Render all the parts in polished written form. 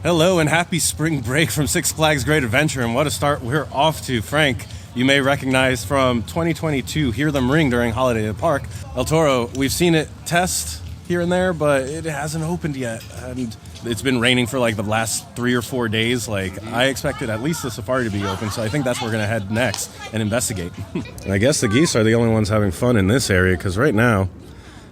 Hello and happy spring break from Six Flags Great Adventure, and what a start we're off to. Frank, you may recognize from 2022 Hear Them Ring during Holiday at the Park. El Toro, we've seen it test here and there, but it hasn't opened yet, and it's been raining for like the last 3 or 4 days. I expected at least the safari to be open, so I think that's where we're going to head next and investigate. And I guess the geese are the only ones having fun in this area, because right now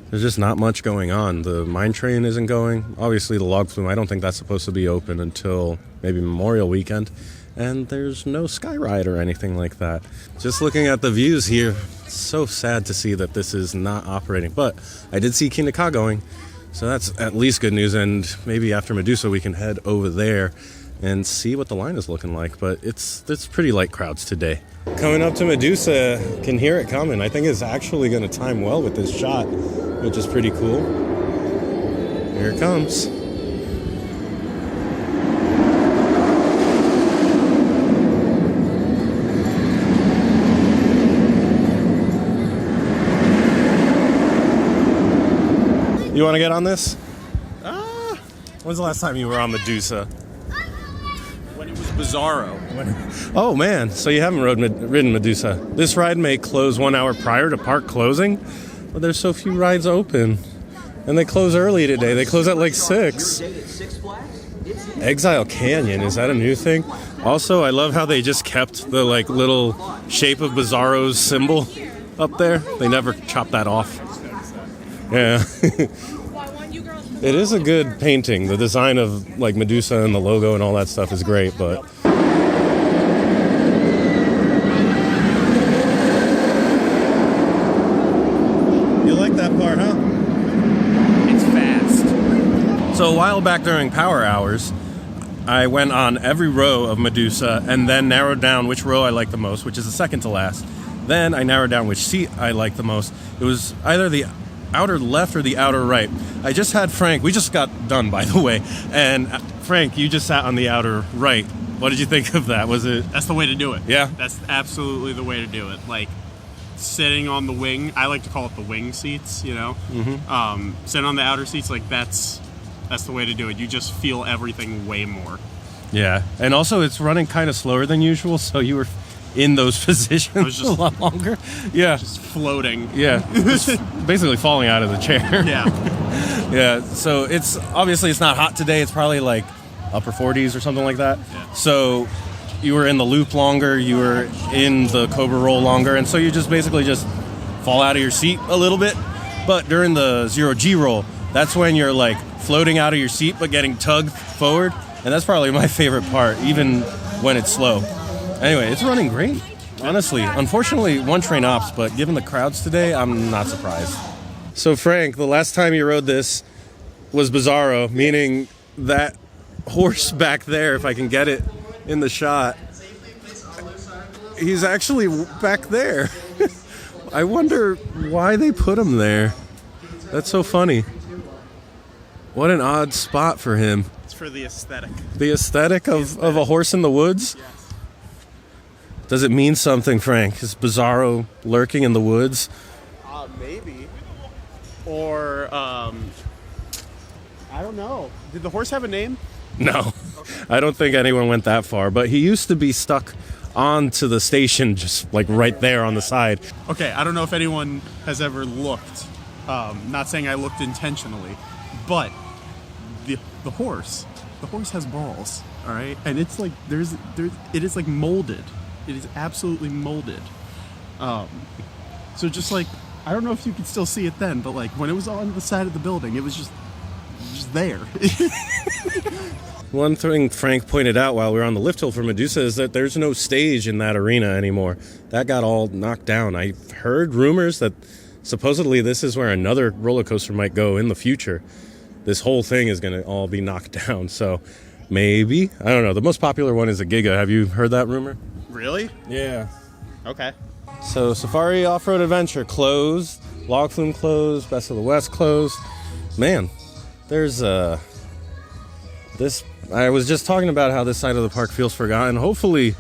there's just not much going on. The mine train isn't going. Obviously, the log flume, I don't think that's supposed to be open until maybe Memorial Weekend. And there's no sky ride or anything like that. Just looking at the views here, it's so sad to see that this is not operating. But I did see Kinaka going, so that's at least good news. And maybe after Medusa, we can head over there and see what the line is looking like. But it's pretty light crowds today. Coming up to Medusa, can hear it coming. I think it's actually going to time well with this shot, which is pretty cool. Here it comes. You want to get on this? When's the last time you were on Medusa? When it was Bizarro. Oh man, so you haven't ridden Medusa. This ride may close 1 hour prior to park closing, but there's so few rides open. And they close early today. They close at like 6. Exile Canyon, is that a new thing? Also, I love how they just kept the like little shape of Bizarro's symbol up there. They never chopped that off. Yeah. It is a good painting. The design of like Medusa and the logo and all that stuff is great, but you like that part, huh? It's fast. So a while back during power hours, I went on every row of Medusa and then narrowed down which row I liked the most, which is the second to last. Then I narrowed down which seat I liked the most. It was either the outer left or the outer right. I just had Frank, we just got done by the way, and Frank, you just sat on the outer right. What did you think of that? Was it? That's the way to do it. Yeah? That's absolutely the way to do it. Like, sitting on the wing, I like to call it the wing seats, you know? Mm-hmm. Sitting on the outer seats, like, that's the way to do it. You just feel everything way more. Yeah, and also it's running kind of slower than usual, so you were in those positions a lot longer. Yeah. Just floating. Yeah. Just basically falling out of the chair. Yeah. Yeah. So it's obviously it's not hot today. It's probably like upper 40s or something like that. Yeah. So you were in the loop longer. You were in the Cobra roll longer. And so you just basically just fall out of your seat a little bit. But during the 0G roll, that's when you're like floating out of your seat but getting tugged forward. And that's probably my favorite part, even when it's slow. Anyway, it's running great, honestly. Unfortunately, one train ops, but given the crowds today, I'm not surprised. So, Frank, the last time you rode this was Bizarro, meaning that horse back there, if I can get it in the shot, he's actually back there. I wonder why they put him there. That's so funny. What an odd spot for him. It's for the aesthetic. The aesthetic of a horse in the woods? Yes. Does it mean something, Frank? Is Bizarro lurking in the woods? Maybe. Or, I don't know. Did the horse have a name? No. I don't think anyone went that far. But he used to be stuck onto the station just like right there on the side. Okay, I don't know if anyone has ever looked. Not saying I looked intentionally. But the horse has balls, all right? And it's like, it is like molded. It is absolutely molded. So just like, I don't know if you could still see it then, but like when it was on the side of the building, it was just there. One thing Frank pointed out while we were on the lift hill for Medusa is that there's no stage in that arena anymore. That got all knocked down. I heard rumors that supposedly this is where another roller coaster might go in the future. This whole thing is going to all be knocked down. So maybe, I don't know. The most popular one is a Giga. Have you heard that rumor? Really? Yeah. Okay. So Safari Off-Road Adventure closed, Log Flume closed, Best of the West closed. Man, there's this. I was just talking about how this side of the park feels forgotten. Hopefully,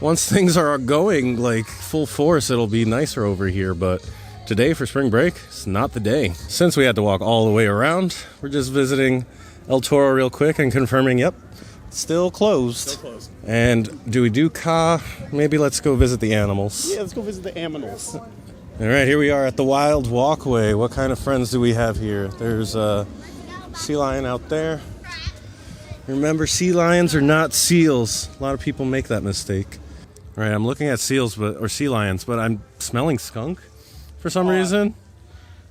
once things are going like full force, it'll be nicer over here. But today for spring break, it's not the day. Since we had to walk all the way around, we're just visiting El Toro real quick and confirming, yep, still closed. Still closed. And do we do Ka? Maybe let's go visit the animals. Yeah, let's go visit the animals. All right, here we are at the Wild Walkway. What kind of friends do we have here? There's a sea lion out there. Remember, sea lions are not seals. A lot of people make that mistake. All right, I'm looking at seals, or sea lions, but I'm smelling skunk for some reason.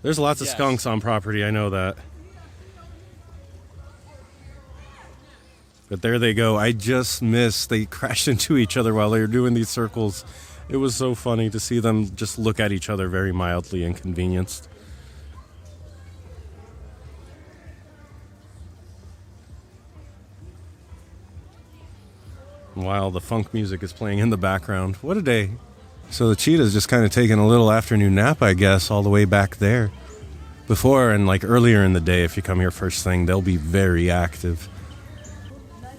There's lots of skunks on property, I know that. But there they go. I just missed. They crashed into each other while they were doing these circles. It was so funny to see them just look at each other very mildly inconvenienced. While the funk music is playing in the background. What a day. So the cheetah's just kind of taking a little afternoon nap, I guess, all the way back there. Before and like earlier in the day, if you come here first thing, they'll be very active.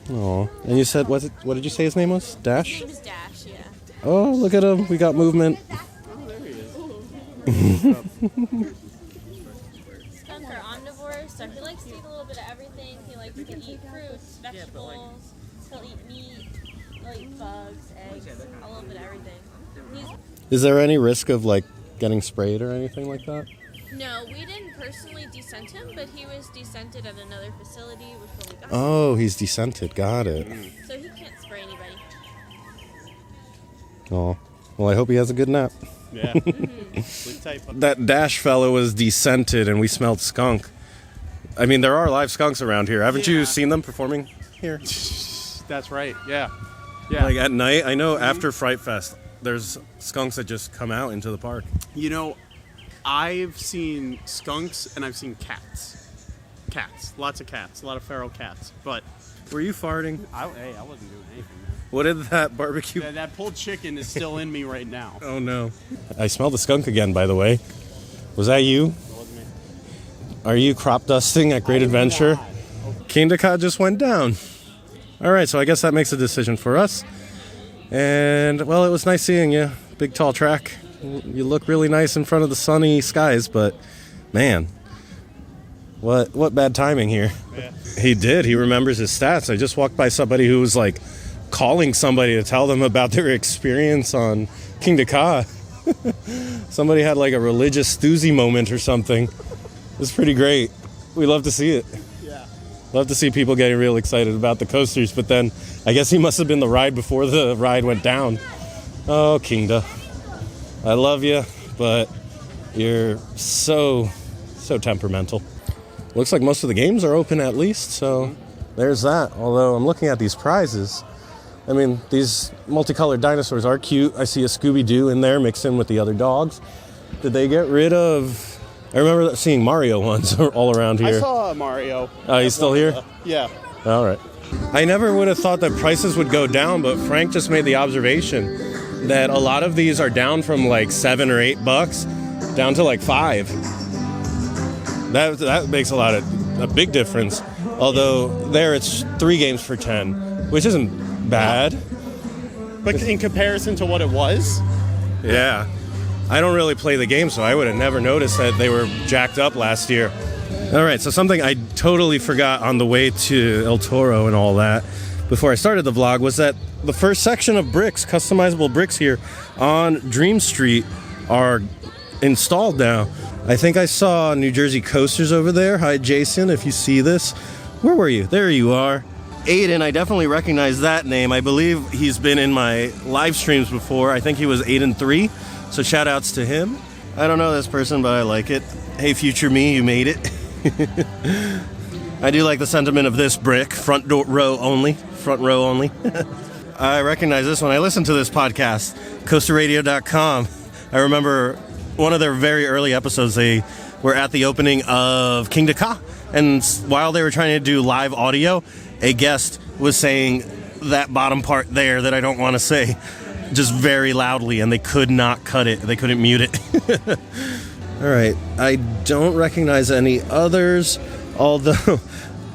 Oh, and you said, what did you say his name was? Dash? His name is Dash, yeah. Oh, look at him. We got movement. Oh, there he is. Skunk are omnivores, so he likes to eat a little bit of everything. He likes to eat fruits, vegetables, he'll eat meat, he'll eat bugs, eggs, a little bit of everything. Is there any risk of like getting sprayed or anything like that? No, we didn't personally descent him, but he was descented at another facility before we got him. Oh, he's descented. Got it. So he can't spray anybody. Oh, well, I hope he has a good nap. Yeah. Sleep tight. That Dash fellow was descented and we smelled skunk. I mean, there are live skunks around here. Haven't you seen them performing here? That's right. Yeah. Yeah. Like at night, I know after Fright Fest, there's skunks that just come out into the park. You know, I've seen skunks and I've seen cats. Cats. Lots of cats. A lot of feral cats. But Were you farting? I wasn't doing anything. What did that barbecue... That pulled chicken is still in me right now. Oh, no. I smelled the skunk again, by the way. Was that you? That wasn't me. Are you crop dusting at Great Adventure? Kingda Ka just went down. All right, so I guess that makes a decision for us. And, well, it was nice seeing you. Big, tall track. You look really nice in front of the sunny skies, but, man, what bad timing here. Yeah. He did. He remembers his stats. I just walked by somebody who was, like, calling somebody to tell them about their experience on Kingda Ka. Somebody had, like, a religious Thuzy moment or something. It was pretty great. We love to see it. Yeah. Love to see people getting real excited about the coasters, but then I guess he must have been the ride before the ride went down. Oh, Kingda. I love you, but you're so temperamental. Looks like most of the games are open at least, so there's that. Although I'm looking at these prizes. I mean, these multicolored dinosaurs are cute. I see a Scooby-Doo in there mixed in with the other dogs. Did they get rid of... I remember seeing Mario ones all around here. I saw Mario. Oh, he's still here? Yeah. All right. I never would have thought that prices would go down, but Frank just made the observation that a lot of these are down from like $7 or $8 down to like $5. That makes a big difference. Although there it's 3 games for $10, which isn't bad. But in comparison to what it was? Yeah. I don't really play the game, so I would have never noticed that they were jacked up last year. All right, so something I totally forgot on the way to El Toro and all that before I started the vlog was that the first section of bricks, customizable bricks here on Dream Street, are installed now. I think I saw New Jersey Coasters over there. Hi, Jason, if you see this. Where were you? There you are. Aiden, I definitely recognize that name. I believe he's been in my live streams before. I think he was Aiden3, so shout outs to him. I don't know this person, but I like it. Hey, future me, you made it. I do like the sentiment of this brick. Front row only. I recognize this one. I listened to this podcast, coasterradio.com. I remember one of their very early episodes, they were at the opening of Kingda Ka, and while they were trying to do live audio, a guest was saying that bottom part there that I don't want to say just very loudly, and they could not cut it. They couldn't mute it. All right, I don't recognize any others, although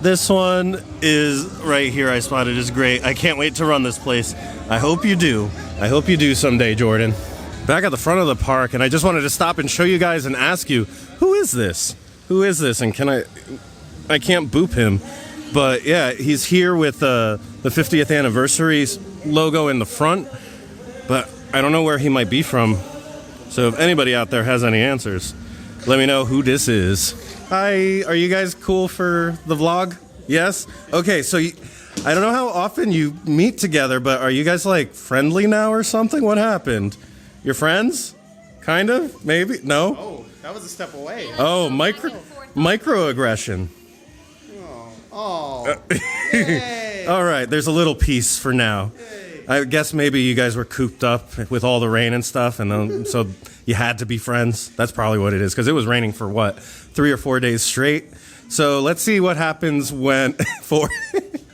this one is right here I spotted is great. I can't wait to run this place. I hope you do. I hope you do someday, Jordan. Back at the front of the park, and I just wanted to stop and show you guys and ask you, who is this? Who is this? And I can't boop him. But yeah, he's here with the 50th anniversary logo in the front, but I don't know where he might be from. So if anybody out there has any answers, let me know who this is. Hi, are you guys cool for the vlog? Yes? Okay, so I don't know how often you meet together, but are you guys like friendly now or something? What happened? You're friends? Kind of? Maybe? No? Oh, that was a step away. Oh, microaggression. Oh. All right, there's a little peace for now. I guess maybe you guys were cooped up with all the rain and stuff, and then, so you had to be friends. That's probably what it is, because it was raining for, 3 or 4 days straight? So let's see what happens when...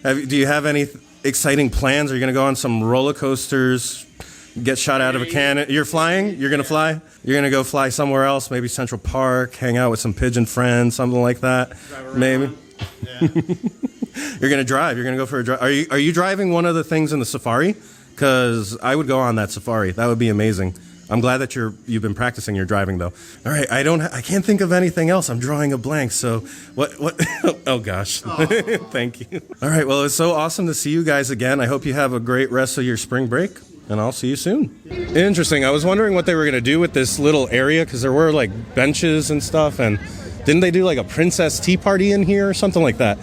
Do you have any exciting plans? Are you going to go on some roller coasters, get shot out of a cannon? You're flying? You're going to fly? You're going to go fly somewhere else, maybe Central Park, hang out with some pigeon friends, something like that? Maybe. Yeah. You're going to drive. You're going to go for a drive. Are you driving one of the things in the safari? Because I would go on that safari. That would be amazing. I'm glad that you've been practicing your driving, though. All right, I can't think of anything else. I'm drawing a blank. So what? Oh gosh, thank you. All right, well, it's so awesome to see you guys again. I hope you have a great rest of your spring break, and I'll see you soon. Interesting. I was wondering what they were gonna do with this little area, because there were like benches and stuff, and didn't they do like a princess tea party in here or something like that?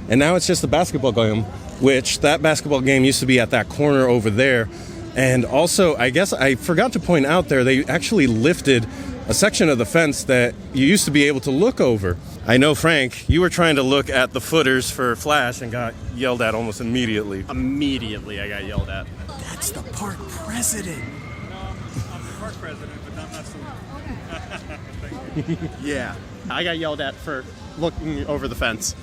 And now it's just a basketball game, which that basketball game used to be at that corner over there. And also, I guess I forgot to point out there, they actually lifted a section of the fence that you used to be able to look over. I know, Frank, you were trying to look at the footers for Flash and got yelled at almost immediately. Immediately I got yelled at. That's the park president. No, I'm the park president, but I'm not so... Yeah. I got yelled at for looking over the fence.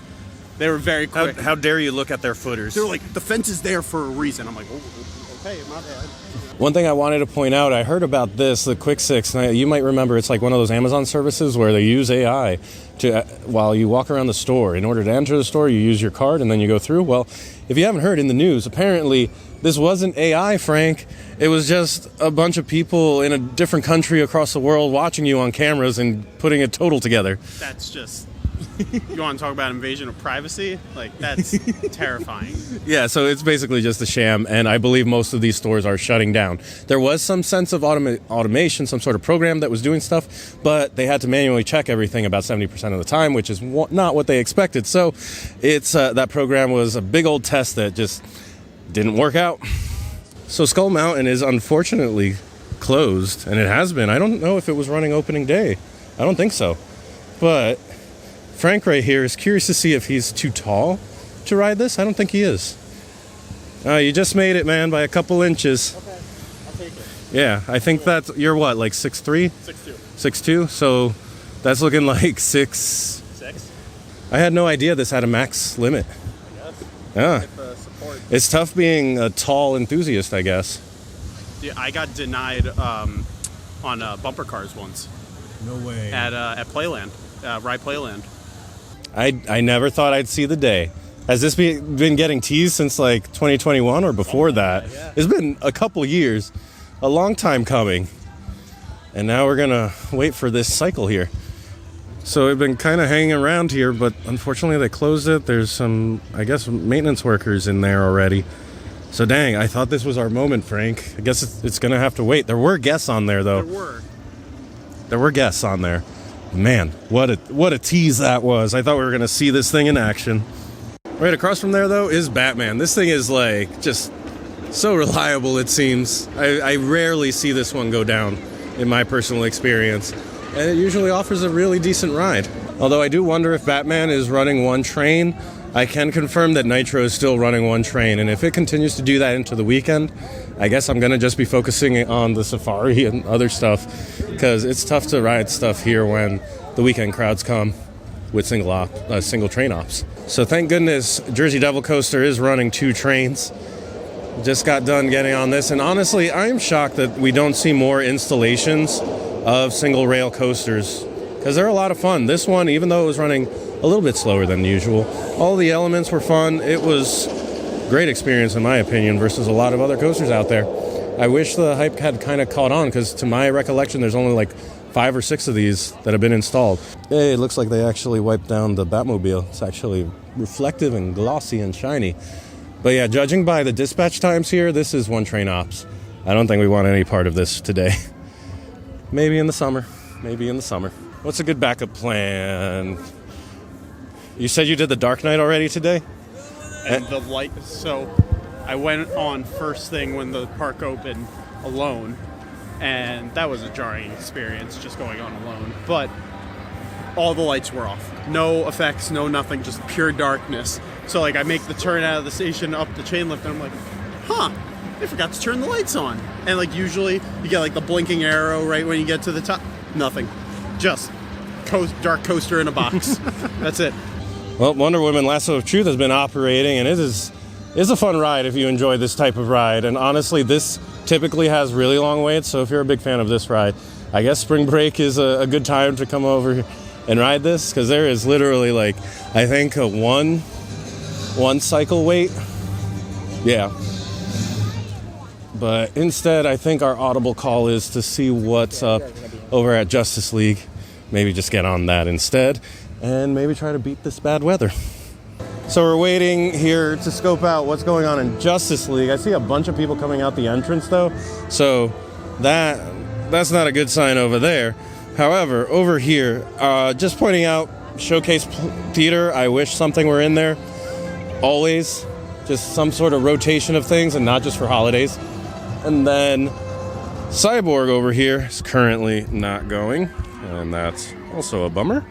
They were very quick. How dare you look at their footers? They're like, the fence is there for a reason. I'm like, oh, okay, my bad. One thing I wanted to point out, I heard about this, the Quick 6. Now, you might remember it's like one of those Amazon services where they use AI to while you walk around the store. In order to enter the store, you use your card and then you go through. Well, if you haven't heard in the news, apparently this wasn't AI, Frank. It was just a bunch of people in a different country across the world watching you on cameras and putting a total together. That's just... You want to talk about invasion of privacy? Like, that's terrifying. Yeah, so it's basically just a sham, and I believe most of these stores are shutting down. There was some sense of automation, some sort of program that was doing stuff, but they had to manually check everything about 70% of the time, which is not what they expected. So it's that program was a big old test that just didn't work out. So Skull Mountain is unfortunately closed, and it has been. I don't know if it was running opening day. I don't think so. But Frank right here is curious to see if he's too tall to ride this. I don't think he is. You just made it, man, by a couple inches. Okay, I'll take it. Yeah, I think that's, you're what, like 6'3"? 6'2". 6'2"? So that's looking like 6... 6? I had no idea this had a max limit. Yes. Yeah. Support. It's tough being a tall enthusiast, I guess. Yeah, I got denied on bumper cars once. No way. At Playland, Rye Playland. I never thought I'd see the day. Has this been getting teased since like 2021 or before that? Yeah. It's been a couple years, a long time coming. And now we're gonna wait for this cycle here. So we've been kind of hanging around here, but unfortunately they closed it. There's some, I guess, maintenance workers in there already. So dang, I thought this was our moment, Frank. I guess it's gonna have to wait. There were guests on there though. There were guests on there. Man, what a tease that was. I thought we were going to see this thing in action. Right across from there, though, is Batman. This thing is, like, just so reliable, it seems. I rarely see this one go down, in my personal experience. And it usually offers a really decent ride. Although I do wonder if Batman is running one train. I can confirm that Nitro is still running one train. And if it continues to do that into the weekend, I guess I'm going to just be focusing on the safari and other stuff, because it's tough to ride stuff here when the weekend crowds come with single train ops. So thank goodness Jersey Devil Coaster is running 2 trains. Just got done getting on this, and honestly, I'm shocked that we don't see more installations of single rail coasters, because they're a lot of fun. This one, even though it was running a little bit slower than usual, all the elements were fun. It was great experience in my opinion versus a lot of other coasters out there. I wish the hype had kind of caught on, because to my recollection there's only like 5 or 6 of these that have been installed. Hey, it looks like they actually wiped down the Batmobile. It's actually reflective and glossy and shiny. But yeah, judging by the dispatch times here, this is one train ops. I don't think we want any part of this today. Maybe in the summer. Maybe in the summer. What's a good backup plan? You said you did the Dark Knight already today? And the light. So I went on first thing when the park opened alone, and that was a jarring experience just going on alone. But all the lights were off. No effects, no nothing, just pure darkness. So like I make the turn out of the station up the chain lift, and I'm like, huh, I forgot to turn the lights on. And like usually you get like the blinking arrow right when you get to the top. Nothing. Just dark coaster in a box. That's it. Well, Wonder Woman Lasso of Truth has been operating, and it is a fun ride if you enjoy this type of ride. And honestly, this typically has really long waits, so if you're a big fan of this ride, I guess spring break is a good time to come over and ride this, because there is literally like, I think a one cycle wait. Yeah. But instead, I think our audible call is to see what's up over at Justice League. Maybe just get on that instead, and maybe try to beat this bad weather. So we're waiting here to scope out what's going on in Justice League. I see a bunch of people coming out the entrance though, so that's not a good sign over there. However, over here, just pointing out Showcase Theater, I wish something were in there. Always, just some sort of rotation of things and not just for holidays. And then Cyborg over here is currently not going, and that's also a bummer.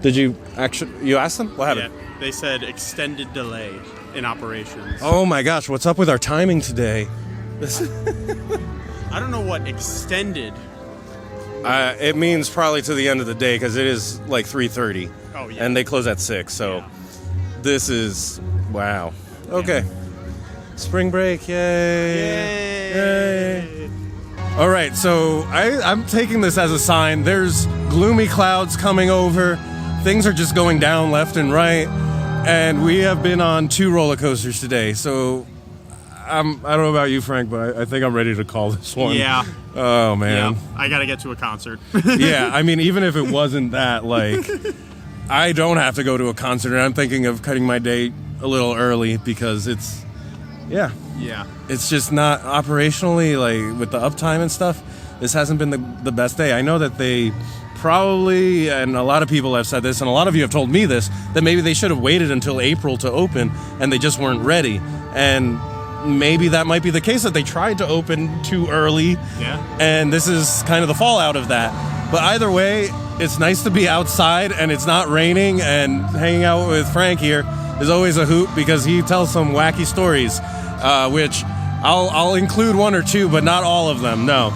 Did you ask them? What happened? Yeah, they said extended delay in operations. Oh my gosh, what's up with our timing today? I don't know what extended. It means probably to the end of the day, because it is like 3:30. Oh, yeah. And they close at 6, so Yeah. This is, wow. Okay. Spring break, yay. Yay. All right, so I'm taking this as a sign. There's gloomy clouds coming over. Things are just going down left and right. And we have been on 2 roller coasters today. So I don't know about you, Frank, but I think I'm ready to call this one. Yeah. Oh, man. Yeah, I gotta get to a concert. Yeah, I mean, even if it wasn't that, like, I don't have to go to a concert. And I'm thinking of cutting my day a little early because it's, yeah. Yeah. It's just not operationally, like, with the uptime and stuff, this hasn't been the best day. I know that they probably, and a lot of people have said this, and a lot of you have told me this, that maybe they should have waited until April to open, and they just weren't ready. And maybe that might be the case, that they tried to open too early, Yeah. and this is kind of the fallout of that. But either way, it's nice to be outside, and it's not raining, and hanging out with Frank here is always a hoot, because he tells some wacky stories, which I'll include 1 or 2, but not all of them. No,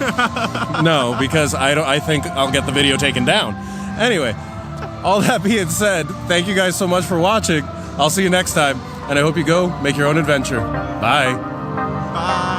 no, because I think I'll get the video taken down. Anyway, all that being said, thank you guys so much for watching. I'll see you next time, and I hope you go make your own adventure. Bye. Bye.